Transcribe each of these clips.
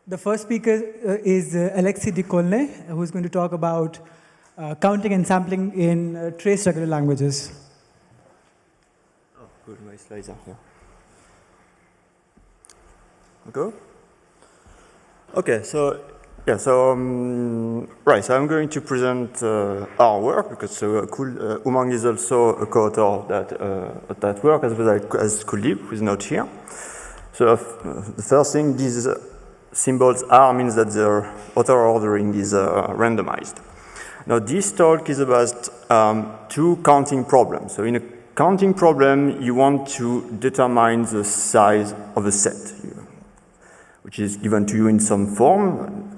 The first speaker is Alexis de Colnet, who is going to talk about counting and sampling in trace regular languages. Oh, good. My slides are here. Okay. Okay. So yeah. So right. So I'm going to present our work because Umang is also a co-author of that work as well as Kuldeep, who is not here. So the first thing, these symbols R means that the author ordering is randomized. Now this talk is about two counting problems. So in a counting problem, you want to determine the size of a set, which is given to you in some form.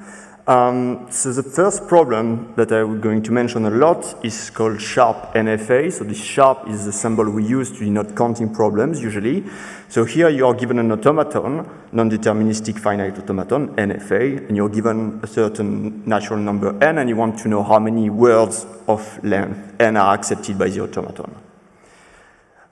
So the first problem that I'm going to mention a lot is called sharp NFA. So this sharp is the symbol we use to denote counting problems usually. So here you are given an automaton, non-deterministic finite automaton, NFA, and you're given a certain natural number n, and you want to know how many words of length n are accepted by the automaton.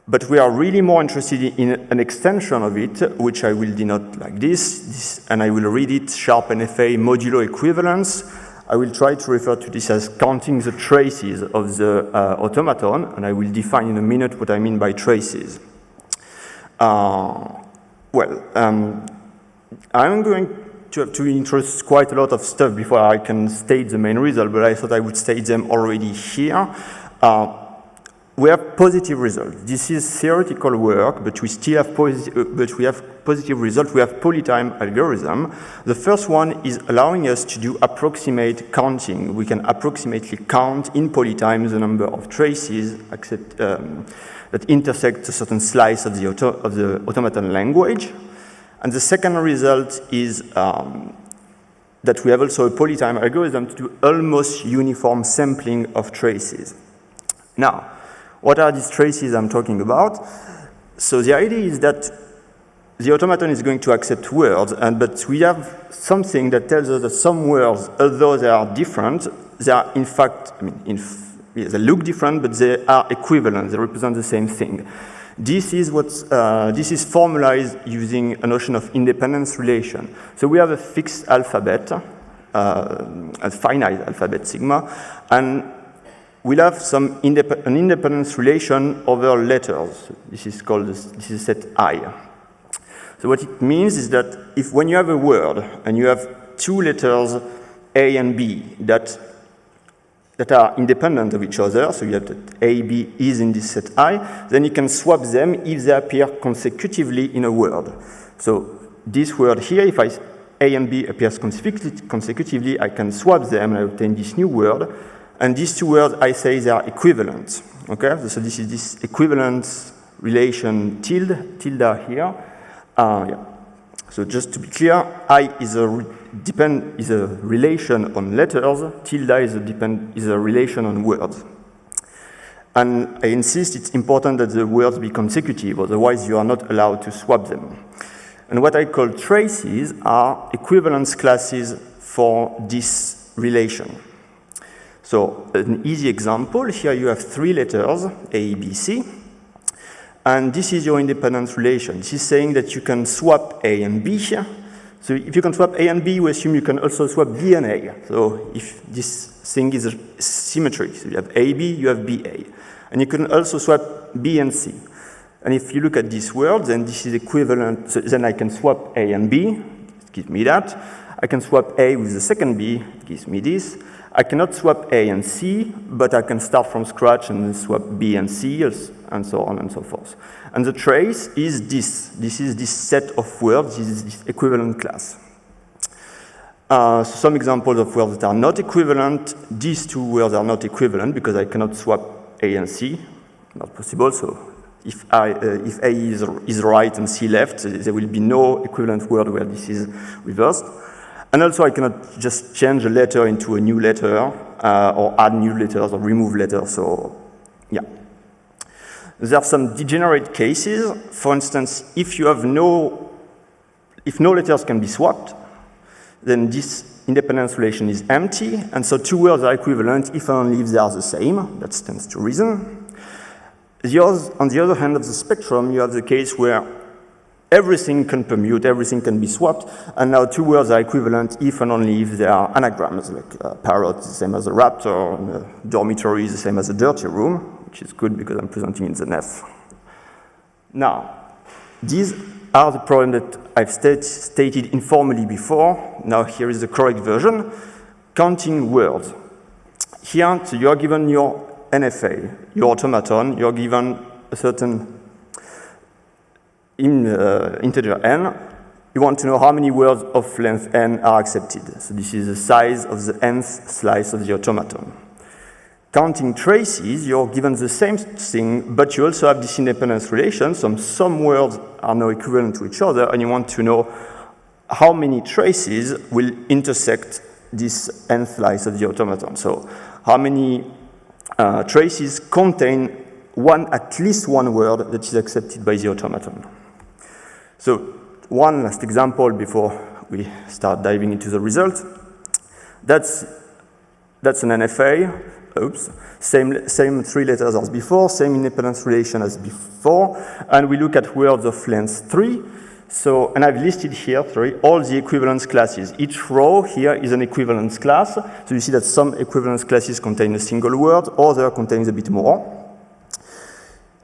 But we are really more interested in an extension of it, which I will denote like this, and I will read it sharp NFA modulo equivalence. I will try to refer to this as counting the traces of the automaton, and I will define in a minute what I mean by traces. I'm going to have to introduce quite a lot of stuff before I can state the main result, but I thought I would state them already here. We have positive results. This is theoretical work, but we still have positive results. We have polytime algorithm. The first one is allowing us to do approximate counting. We can approximately count in polytime the number of traces that intersect a certain slice of the automaton language. And the second result is that we have also a polytime algorithm to do almost uniform sampling of traces. Now, what are these traces I'm talking about? So the idea is that the automaton is going to accept words, but we have something that tells us that some words, although they are different, they are in fact, they look different, but they are equivalent. They represent the same thing. This is formalized using a notion of independence relation. So we have a fixed alphabet, a finite alphabet sigma, and we'll have an independence relation over letters. This is set I. So what it means is that when you have a word and you have two letters A and B that are independent of each other, so you have that A, B is in this set I, then you can swap them if they appear consecutively in a word. So this word here, if A and B appears consecutively, I can swap them and I obtain this new word. And these two words, I say they are equivalent. Okay, so this is this equivalence relation tilde here. Yeah. So just to be clear, I is a relation on letters. Tilde is a relation on words. And I insist it's important that the words be consecutive, otherwise you are not allowed to swap them. And what I call traces are equivalence classes for this relation. So an easy example, here you have three letters, A, B, C, and this is your independence relation. This is saying that you can swap A and B here. So if you can swap A and B, we assume you can also swap B and A. So if this thing is a symmetry, so you have AB, you have BA. And you can also swap B and C. And if you look at these words, then this is equivalent, so then I can swap A and B, it gives me that. I can swap A with the second B, it gives me this. I cannot swap A and C, but I can start from scratch and swap B and C, and so on and so forth. And the trace is this. This is this set of words. This is this equivalent class. So some examples of words that are not equivalent. These two words are not equivalent because I cannot swap A and C. Not possible. So if A is right and C left, there will be no equivalent word where this is reversed. And also, I cannot just change a letter into a new letter, or add new letters, or remove letters, so yeah. There are some degenerate cases. For instance, if no letters can be swapped, then this independence relation is empty, and so two words are equivalent if and only if they are the same. That stands to reason. On the other hand of the spectrum, you have the case where everything can permute, everything can be swapped, and now two words are equivalent if and only if they are anagrams, like parrot is the same as a raptor, and dormitory is the same as a dirty room, which is good because I'm presenting in the NEF. Now, these are the problems that I've stated informally before. Now here is the correct version. Counting words. Here, so you are given your NFA, your automaton, you are given a certain integer n. You want to know how many words of length n are accepted. So this is the size of the nth slice of the automaton. Counting traces, you're given the same thing, but you also have this independence relation. Some words are now equivalent to each other, and you want to know how many traces will intersect this nth slice of the automaton. So how many traces contain at least one word that is accepted by the automaton. So one last example before we start diving into the result. That's an NFA. Oops. Same three letters as before, same independence relation as before, and we look at words of length 3. So, and I've listed here all the equivalence classes. Each row here is an equivalence class. So you see that some equivalence classes contain a single word, other contains a bit more.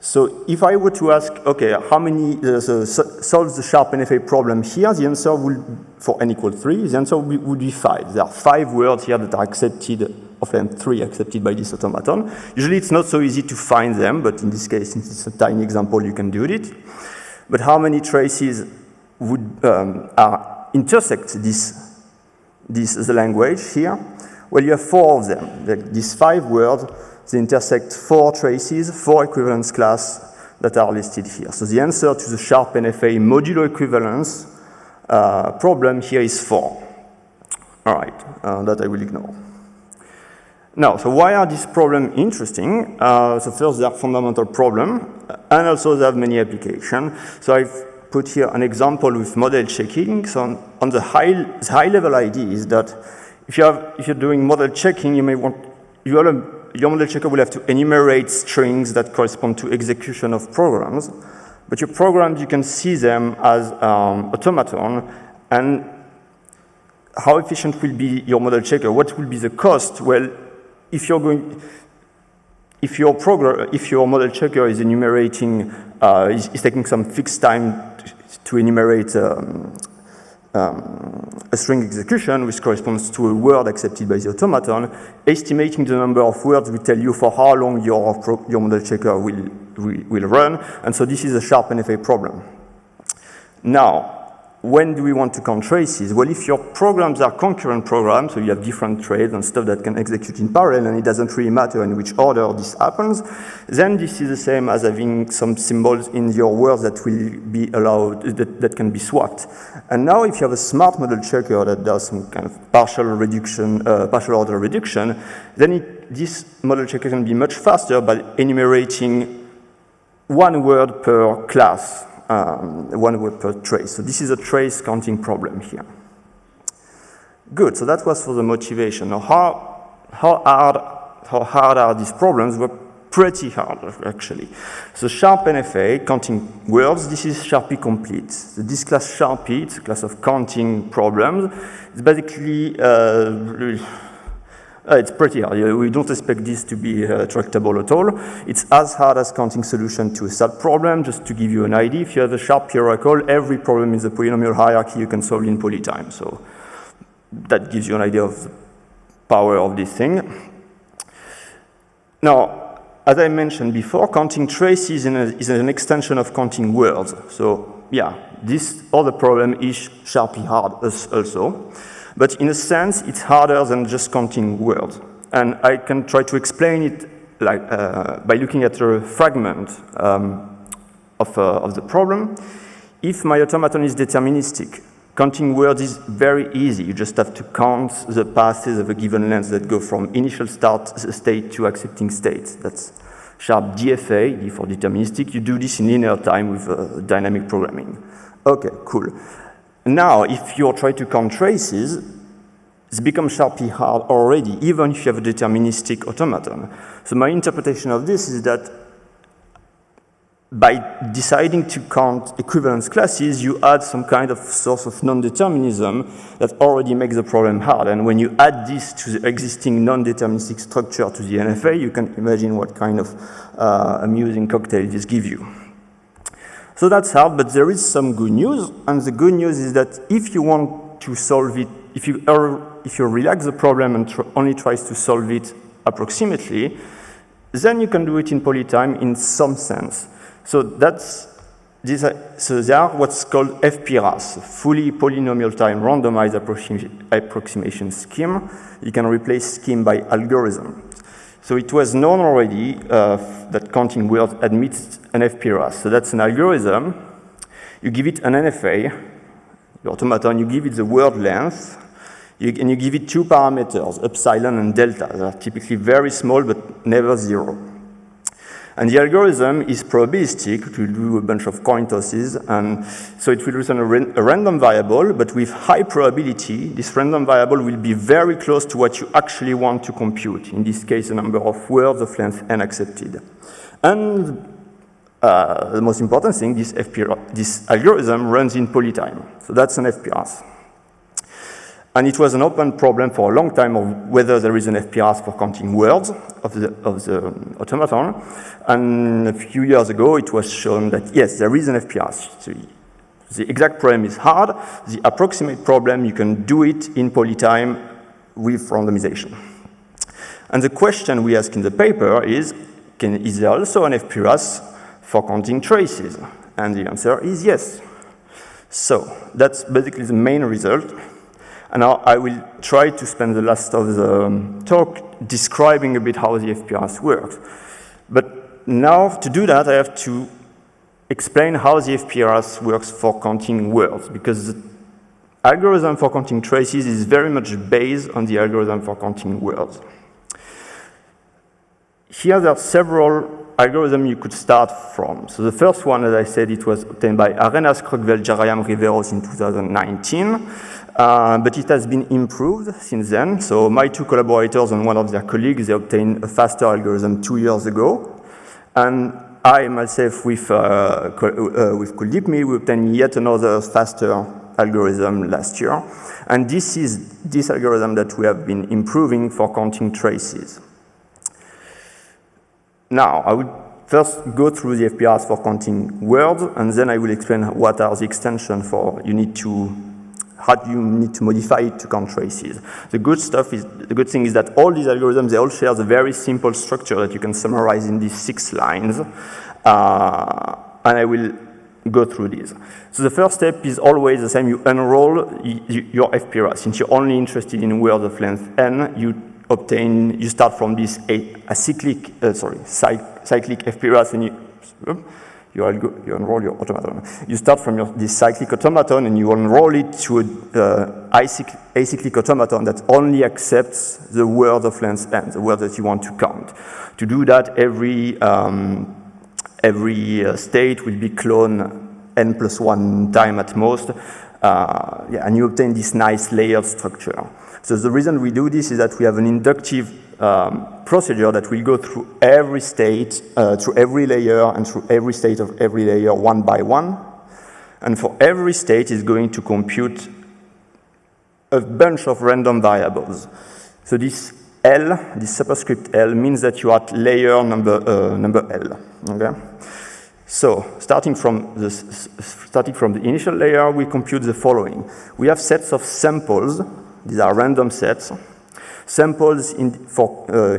So if I were to ask, okay, how many solves the sharp NFA problem here, the answer would, for n equals 3, the answer would be 5. There are 5 words here that are accepted, of length 3 accepted by this automaton. Usually it's not so easy to find them, but in this case, since it's a tiny example, you can do it. But how many traces would intersect the language here? Well, you have 4 of them. These 5 words, they intersect 4 traces, 4 equivalence class that are listed here. So the answer to the sharp NFA modulo equivalence problem here is 4. All right, that I will ignore. Now, so why are these problems interesting? So first, they are fundamental problems, and also they have many applications. So I've put here an example with model checking. So on the high-level idea is that if you're doing model checking, you may want your model checker will have to enumerate strings that correspond to execution of programs. But your programs, you can see them as automaton, and how efficient will be your model checker? What will be the cost? Well, if your model checker is enumerating, is taking some fixed time to enumerate a string execution, which corresponds to a word accepted by the automaton, estimating the number of words will tell you for how long your model checker will run, and so this is a sharp NFA problem. Now, when do we want to count traces? Well, if your programs are concurrent programs, so you have different threads and stuff that can execute in parallel, and it doesn't really matter in which order this happens, then this is the same as having some symbols in your words that will be allowed, that can be swapped. And now if you have a smart model checker that does some kind of partial order reduction, then this model checker can be much faster by enumerating 1 word per class. 1 word per trace. So this is a trace counting problem here. Good, so that was for the motivation. Now how hard are these problems? Well, pretty hard, actually. So sharp NFA, counting words, this is Sharpie complete. So this class Sharpie, it's a class of counting problems. It's basically it's pretty hard. We don't expect this to be tractable at all. It's as hard as counting solution to a SAT problem. Just to give you an idea, if you have a sharp oracle, every problem in the polynomial hierarchy you can solve in polytime. So that gives you an idea of the power of this thing. Now, as I mentioned before, counting traces is an extension of counting words. So yeah, this other problem is Sharpie hard also. But in a sense, it's harder than just counting words. And I can try to explain it like, by looking at a fragment of the problem. If my automaton is deterministic, counting words is very easy. You just have to count the passes of a given length that go from initial start state to accepting state. That's sharp DFA, D for deterministic. You do this in linear time with dynamic programming. Okay, cool. Now, if you try to count traces, it's become Sharpie hard already, even if you have a deterministic automaton. So my interpretation of this is that by deciding to count equivalence classes, you add some kind of source of non-determinism that already makes the problem hard. And when you add this to the existing non-deterministic structure to the NFA, you can imagine what kind of amusing cocktail this gives you. So that's hard, but there is some good news. And the good news is that if you want to solve it, if you relax the problem and only tries to solve it approximately, then you can do it in polytime in some sense. So so they are what's called FPRAS, fully polynomial time randomized approximation scheme. You can replace scheme by algorithm. So it was known already that counting words admits an FPRAS. So that's an algorithm. You give it an NFA, the automaton, you give it the word length, and you give it two parameters, epsilon and delta. They are typically very small, but never zero. And the algorithm is probabilistic. It will do a bunch of coin tosses, and so it will return a random variable, but with high probability, this random variable will be very close to what you actually want to compute. In this case, the number of words of length n accepted. And the most important thing, this algorithm runs in polytime. So that's an FPRAS. And it was an open problem for a long time of whether there is an FPRAS for counting words of the automaton. And a few years ago, it was shown that, yes, there is an FPRAS. So the exact problem is hard. The approximate problem, you can do it in polytime with randomization. And the question we ask in the paper is there also an FPRAS for counting traces? And the answer is yes. So that's basically the main result. And now I will try to spend the last of the talk describing a bit how the FPRAS works. But now, to do that, I have to explain how the FPRAS works for counting words, because the algorithm for counting traces is very much based on the algorithm for counting words. Here there are several algorithms you could start from. So the first one, as I said, it was obtained by Arenas, Krugvel, Jarayam, Riveros in 2019. But it has been improved since then. So my two collaborators and one of their colleagues, they obtained a faster algorithm 2 years ago. And I myself, with Kuldeep, we obtained yet another faster algorithm last year. And this is this algorithm that we have been improving for counting traces. Now, I will first go through the FPRAS for counting words, and then I will explain what are the extensions for how you need to modify it to count traces. The good thing is that all these algorithms, they all share the very simple structure that you can summarize in these 6 lines. And I will go through these. So the first step is always the same. You unroll your FPRAS. Since you're only interested in words of length n, you start from this cyclic FPRAS, and you unroll your automaton. You start from this cyclic automaton, and you unroll it to an acyclic automaton that only accepts the word of length n, the word that you want to count. To do that, every state will be cloned n+1 time at most, and you obtain this nice layered structure. So the reason we do this is that we have an inductive procedure that will go through every state, through every layer, and through every state of every layer one by one. And for every state, it's going to compute a bunch of random variables. So this L, this superscript L, means that you are at layer number L. Okay? So starting from the initial layer, we compute the following. We have sets of samples. These are random sets. Samples, in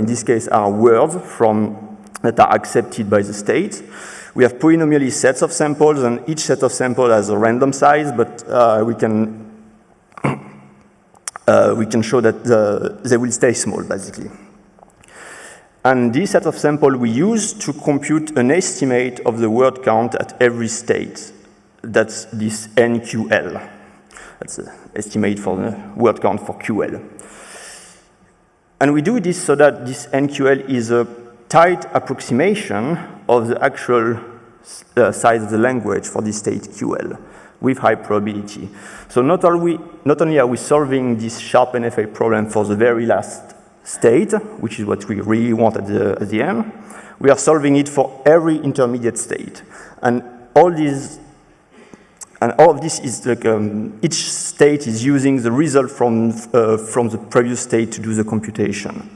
this case, are words that are accepted by the state. We have polynomially sets of samples, and each set of samples has a random size, but we can show that they will stay small, basically. And this set of samples we use to compute an estimate of the word count at every state. That's this NQL. That's the estimate for the word count for QL. And we do this so that this NQL is a tight approximation of the actual size of the language for this state QL with high probability. So not only are we solving this sharp NFA problem for the very last state, which is what we really want at the end, we are solving it for every intermediate state. And all of this is like, each state is using the result from the previous state to do the computation.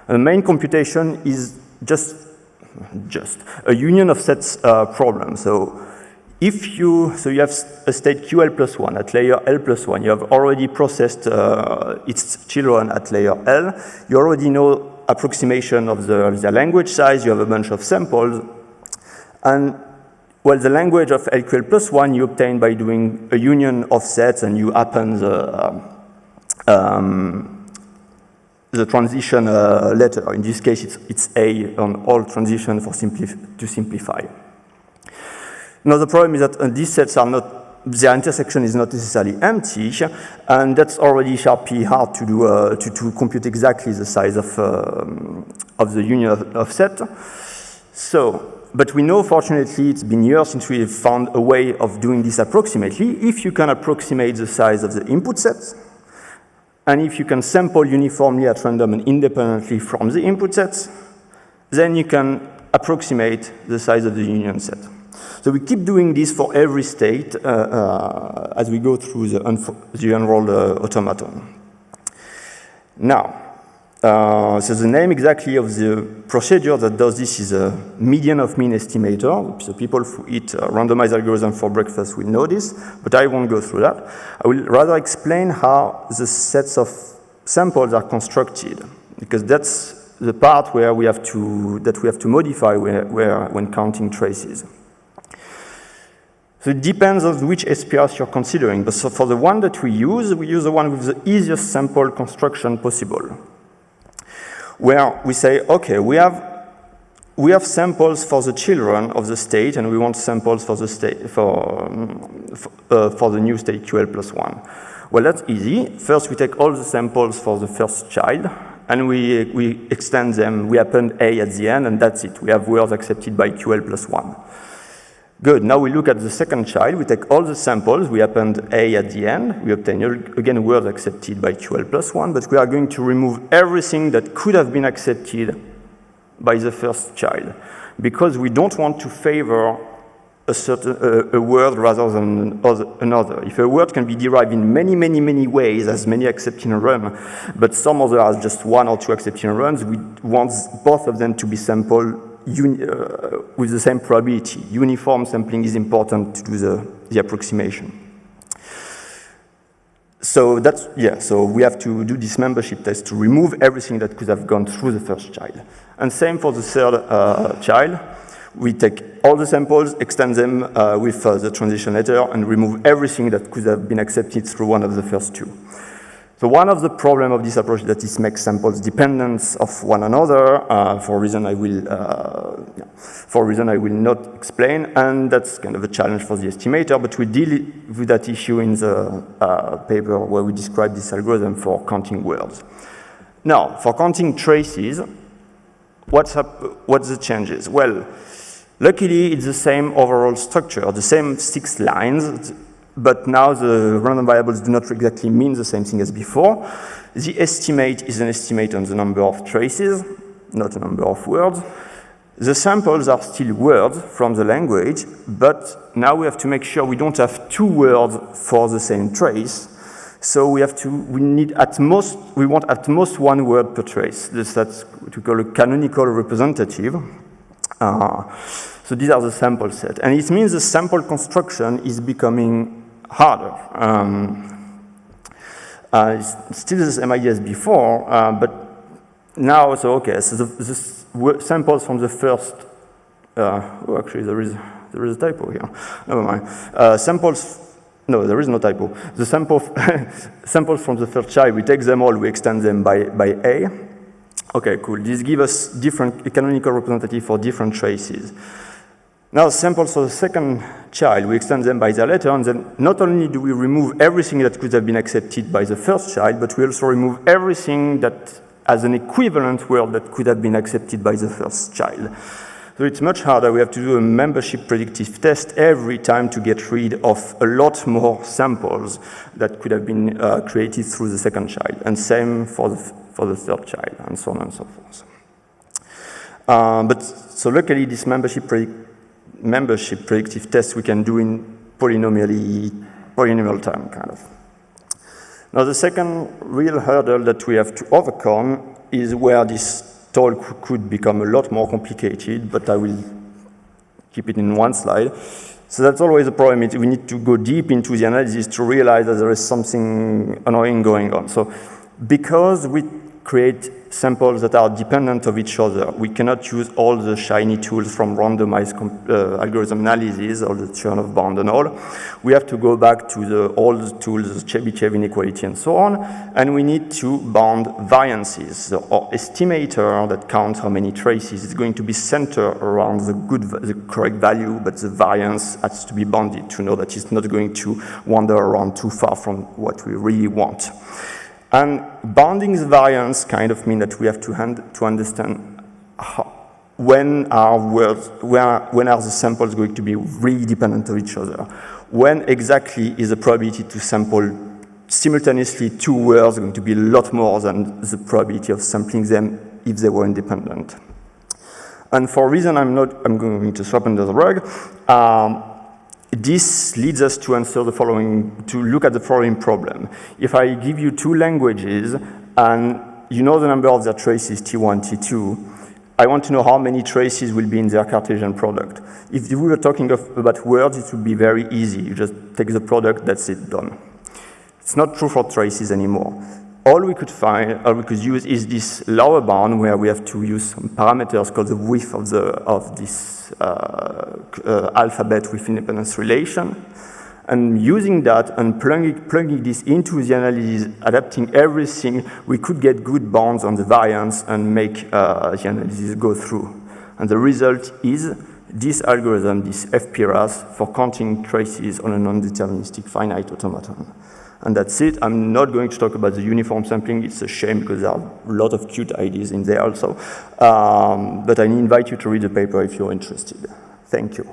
And the main computation is just a union of sets problem. So if you have a state QL plus 1 at layer L plus 1, you have already processed its children at layer L, you already know approximation of the language size, you have a bunch of samples, and well, the language of LQL plus 1 you obtain by doing a union of sets, and you append the transition letter. In this case, it's A on all transition to simplify. Now, the problem is that these sets are not, their intersection is not necessarily empty, and that's already sharply hard to do, to compute exactly the size of the union of set. So, but we know, fortunately, it's been years since we have found a way of doing this approximately. If you can approximate the size of the input sets, and if you can sample uniformly at random and independently from the input sets, then you can approximate the size of the union set. So we keep doing this for every state as we go through the unrolled automaton. Now, so the name exactly of the procedure that does this is a median of mean estimator. So people who eat randomized algorithm for breakfast will know this, but I won't go through that. I will rather explain how the sets of samples are constructed, because that's the part where we have to modify when counting traces. So it depends on which SPRs you're considering, but so for the one that we use the one with the easiest sample construction possible, where we say, okay, we have samples for the children of the state, and we want samples for the state for the new state QL plus 1. Well, that's easy. First, we take all the samples for the first child, and we extend them. We append A at the end, and that's it. We have words accepted by QL plus 1. Good. Now we look at the second child. We take all the samples. We append A at the end. We obtain, again, words accepted by QL plus 1, but we are going to remove everything that could have been accepted by the first child, because we don't want to favor a word rather than another. If a word can be derived in many ways, as many accepting run, but some other has just one or two accepting runs, we want both of them to be sampled with the same probability. Uniform sampling is important to do the approximation. So that's, yeah, so we have to do this membership test to remove everything that could have gone through the first child. And same for the third child. We take all the samples, extend them with the transition letter, and remove everything that could have been accepted through one of the first two. So one of the problems of this approach is that it makes samples dependent of one another for a reason I will not explain, and that's kind of a challenge for the estimator. But we deal with that issue in the paper where we describe this algorithm for counting words. Now, for counting traces, what's the changes? Well, luckily it's the same overall structure, the same 6 lines. But now the random variables do not exactly mean the same thing as before. The estimate is an estimate on the number of traces, not a number of words. The samples are still words from the language, but now we have to make sure we don't have 2 words for the same trace. So we want at most 1 word per trace. That's what we call a canonical representative. So these are the sample set. And it means the sample construction is becoming harder. It's still the same idea as before, but now, so okay, so the samples from the first, oh, actually there is a typo here, never mind. No, there is no typo. The samples from the first child, we take them all, we extend them by A. Okay, cool. This gives us different canonical representative for different traces. Now, samples for the second child, we extend them by their letter, and then not only do we remove everything that could have been accepted by the first child, but we also remove everything that has an equivalent word that could have been accepted by the first child. So it's much harder. We have to do a membership predictive test every time to get rid of a lot more samples that could have been created through the second child, and same for the third child, and so on and so forth. So luckily, this membership predictive test we can do in polynomial time, kind of. Now, the second real hurdle that we have to overcome is where this talk could become a lot more complicated, but I will keep it in one slide. So that's always a problem. We need to go deep into the analysis to realize that there is something annoying going on. So because we create samples that are dependent of each other, we cannot use all the shiny tools from randomized algorithm analysis, all the Chernoff bound and all. We have to go back to the old tools, Chebyshev inequality and so on, and we need to bound variances. Our estimator that counts how many traces is going to be centered around the correct value, but the variance has to be bounded to know that it's not going to wander around too far from what we really want. And bounding the variance kind of means that we have to understand when are the samples going to be really dependent of each other. When exactly is the probability to sample simultaneously two words going to be a lot more than the probability of sampling them if they were independent. And for a reason I'm going to swap under the rug, this leads us to answer the following, to look at the following problem. If I give you two languages and you know the number of their traces, T1, T2, I want to know how many traces will be in their Cartesian product. If we were talking about words, it would be very easy. You just take the product, that's it, done. It's not true for traces anymore. All we could find, all we could use is this lower bound where we have to use some parameters called the width of this alphabet with independence relation. And using that and plugging this into the analysis, adapting everything, we could get good bounds on the variance and make the analysis go through. And the result is this algorithm, this FPRAS, for counting traces on a non-deterministic finite automaton. And that's it. I'm not going to talk about the uniform sampling. It's a shame because there are a lot of cute ideas in there also. But I invite you to read the paper if you're interested. Thank you.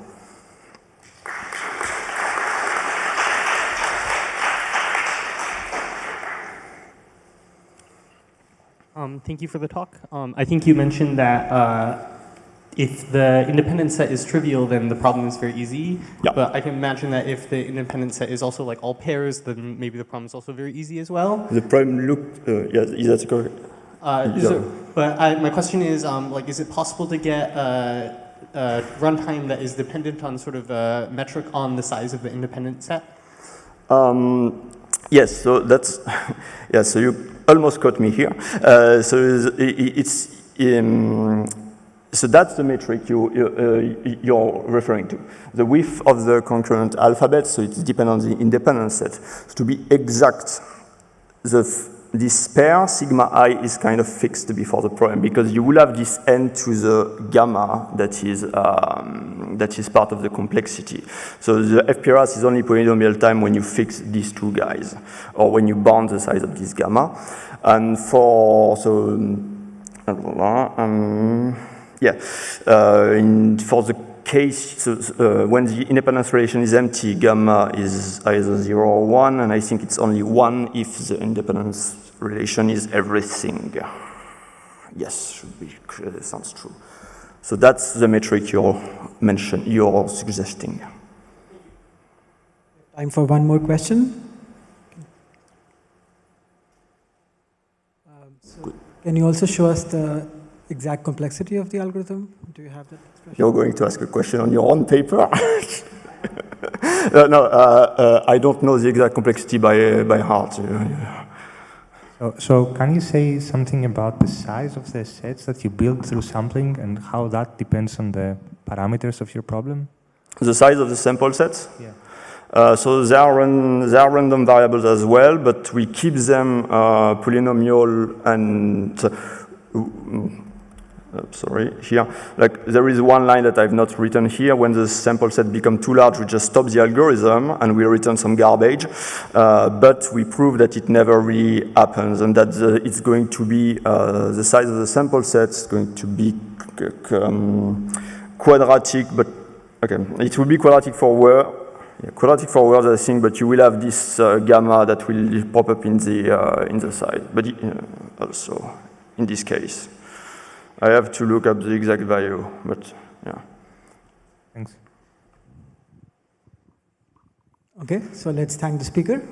Thank you for the talk. I think you mentioned that if the independent set is trivial, then the problem is very easy. Yeah. But I can imagine that if the independent set is also like all pairs, then maybe the problem is also very easy as well. The problem yes, is that correct? My question is, like, is it possible to get a runtime that is dependent on sort of a metric on the size of the independent set? Yes, so that's, yeah, so you almost caught me here. So that's the metric you're referring to. The width of the concurrent alphabet, so it's dependent on the independent set. So to be exact, this pair, sigma I, is kind of fixed before the problem, because you will have this n to the gamma that is part of the complexity. So the FPRAS is only polynomial time when you fix these two guys, or when you bound the size of this gamma. And for, for the case, when the independence relation is empty, gamma is either 0 or 1, and I think it's only 1 if the independence relation is everything. Yes, sounds true. So that's the metric you're suggesting. Time for one more question. Can you also show us the exact complexity of the algorithm? Do you have that expression? You're going to ask a question on your own paper? I don't know the exact complexity by heart. So can you say something about the size of the sets that you build through sampling and how that depends on the parameters of your problem? The size of the sample sets? Yeah. So they are random variables as well, but we keep them polynomial and sorry, here. Like there is one line that I've not written here. When the sample set becomes too large, we just stop the algorithm and we return some garbage. But we prove that it never really happens, and that it's going to be the size of the sample set is going to be quadratic, but okay, it will be quadratic for words. Yeah, quadratic for words, I think, but you will have this gamma that will pop up in the side. But also in this case. I have to look up the exact value, but yeah. Thanks. Okay, so let's thank the speaker.